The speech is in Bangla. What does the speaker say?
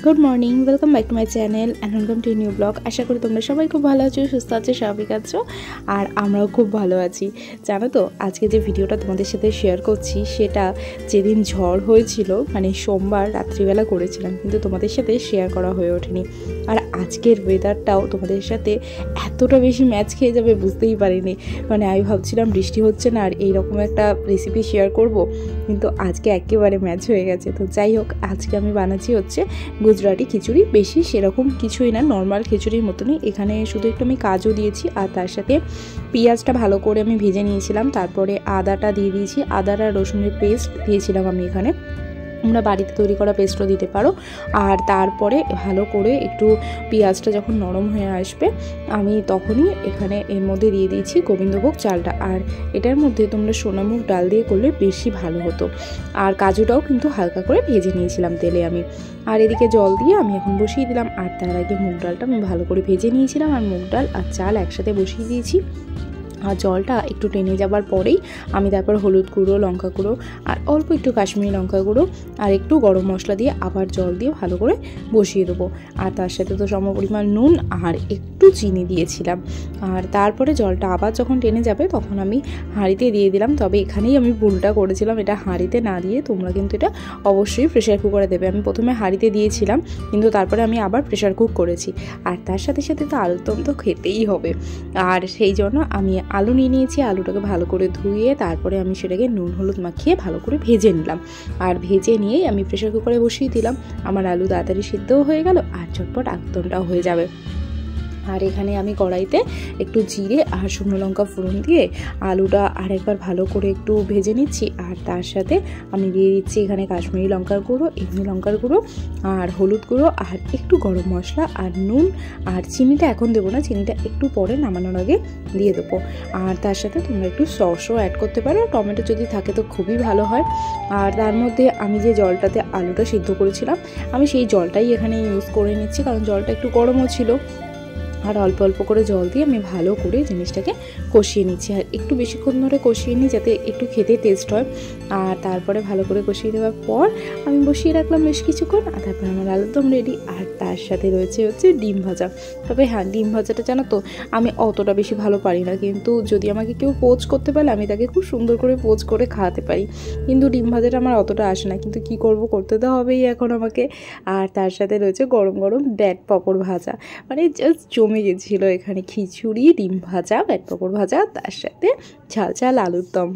Good morning welcome back to my channel and welcome to new blog. आशा करी तुम्हारा सबाई खूब भालो आछो, सुस्थ आछो, स्वाभाविक आछो और आमराओ खूब भालो आछि। जानो तो आज के जे भिडियोटा तुम्हादेर साथे शेयर करछि सेटा जेदिन झड़ हयेछिलो माने सोमवार रात्रिबेला करेछिलाम, किन्तु तुम्हादेर साथे शेयर करा हये ओठेनि। और आजकेर वेदारटाओ तुम्हादेर साथे एतटा बेशी मैच खेये जाबे बुझतेई पारिनि। माने आमि भाबछिलाम बृष्टि हच्छे ना और एई रकम एकटा रेसिपि शेयर करब, किन्तु आजके एकेबारे मैच हये गेছে। तो যাই হোক আজকে আমি বানাচ্ছি হচ্ছে गुजराटी खिचुड़ी। बेशी सेरकम किछुई ना, नर्माल खिचुड़िर मतोई। एखाने शुधु एकटु आमि काजू दिएछि और तार साथे पेঁয়াজটা भालो करे आमि भेजे निয়েছিলাম। तारपरे आदाटा दिए दिएछि, आदा और रसुनेर पेस्ट दिएছিলাম आमि एखाने। তোমরা বাড়িতে তৈরি করা পেস্টও দিতে পারো। আর তারপরে ভালো করে একটু পেঁয়াজটা যখন নরম হয়ে আসবে আমি তখনই এখানে এর মধ্যে দিয়ে দিয়েছি গোবিন্দভোগ চালটা। আর এটার মধ্যে তোমরা সোনামুগ ডাল দিয়ে করলে বেশি ভালো হতো। আর কাজুটাও কিন্তু হালকা করে ভেজে নিয়েছিলাম তেলে আমি। আর এদিকে জল দিয়ে আমি এখন বসিয়ে দিলাম। আর তার আগে মুগ ডালটা আমি ভালো করে ভেজে নিয়েছিলাম। আর মুগ ডাল আর চাল একসাথে বসিয়ে দিয়েছি। আর জলটা একটু টেনে যাবার পরেই আমি তারপর হলুদ গুঁড়ো, লঙ্কা গুঁড়ো আর অল্প একটু কাশ্মীরি লঙ্কা গুঁড়ো আর একটু গরম মশলা দিয়ে আবার জল দিয়ে ভালো করে বসিয়ে দেবো। আর তার সাথে তো সমপরিমাণ নুন আর একটু চিনি দিয়েছিলাম। আর তারপরে জলটা আবার যখন টেনে যাবে তখন আমি হাঁড়িতে দিয়ে দিলাম। তবে এখানেই আমি ভুলটা করেছিলাম, এটা হাঁড়িতে না দিয়ে তোমরা কিন্তু এটা অবশ্যই প্রেশার কুকারে দেবে। আমি প্রথমে হাঁড়িতে দিয়েছিলাম, কিন্তু তারপরে আমি আবার প্রেশার কুক করেছি। আর তার সাথে সাথে তো আলুর দম তো খেতেই হবে। আর সেই জন্য আমি আলু নিয়ে নিয়েছি। আলুটাকে ভালো করে ধুয়ে তারপরে আমি সেটাকে নুন হলুদ মাখিয়ে ভালো করে ভেজে নিলাম। আর ভেজে নিয়েই আমি প্রেশার কুকারে বসিয়ে দিলাম। আমার আলু তাড়াতাড়ি সিদ্ধও হয়ে গেল আর ঝটপট একদমটাও হয়ে যাবে। আর এখানে আমি কড়াইতে একটু জিরে আর শুকনো লঙ্কা ফোড়ন দিয়ে আলুটা আরেকবার ভালো করে একটু ভেজে নিচ্ছি। আর তার সাথে আমি দিয়ে দিচ্ছি এখানে কাশ্মীরি লঙ্কার গুঁড়ো, এমনি লঙ্কার গুঁড়ো আর হলুদ গুঁড়ো আর একটু গরম মশলা আর নুন। আর চিনিটা এখন দেবো না, চিনিটা একটু পরে নামানোর আগে দিয়ে দেবো। আর তার সাথে তোমরা একটু সসও অ্যাড করতে পারো, টমেটো যদি থাকে তো খুবই ভালো হয়। আর তার মধ্যে আমি যে জলটাতে আলুটা সিদ্ধ করেছিলাম আমি সেই জলটাই এখানে ইউজ করে নিচ্ছি, কারণ জলটা একটু গরমও ছিল। আর অল্প অল্প করে জল দিয়ে আমি ভালো করে জিনিসটাকে কষিয়ে নিচ্ছি। আর একটু বেশিক্ষণ ধরে কষিয়ে নিই যাতে একটু খেতে টেস্ট হয়। আর তারপরে ভালো করে কষিয়ে দেওয়ার পর আমি বসিয়ে রাখলাম বেশ কিছুক্ষণ। আর তারপরে আমার আলুর দম রেডি। আর তার সাথে রয়েছে হচ্ছে ডিম ভাজা। তবে হ্যাঁ, ডিম ভাজাটা জানো তো আমি অতটা বেশি ভালো পারি না, কিন্তু যদি আমাকে কেউ পোচ করতে পারলে আমি তাকে খুব সুন্দর করে পোচ করে খাওয়াতে পারি। কিন্তু ডিম ভাজাটা আমার অতটা আসে না, কিন্তু কি করব, করতে তো হবেই এখন আমাকে। আর তার সাথে রয়েছে গরম গরম ব্যাট পাঁপড় ভাজা। মানে জাস্ট জমে গেছিলো এখানে খিচুড়ি, ডিম ভাজা, ব্যাট পাঁপড় ভাজা, তার সাথে ঝাল ঝাল আলুর দম।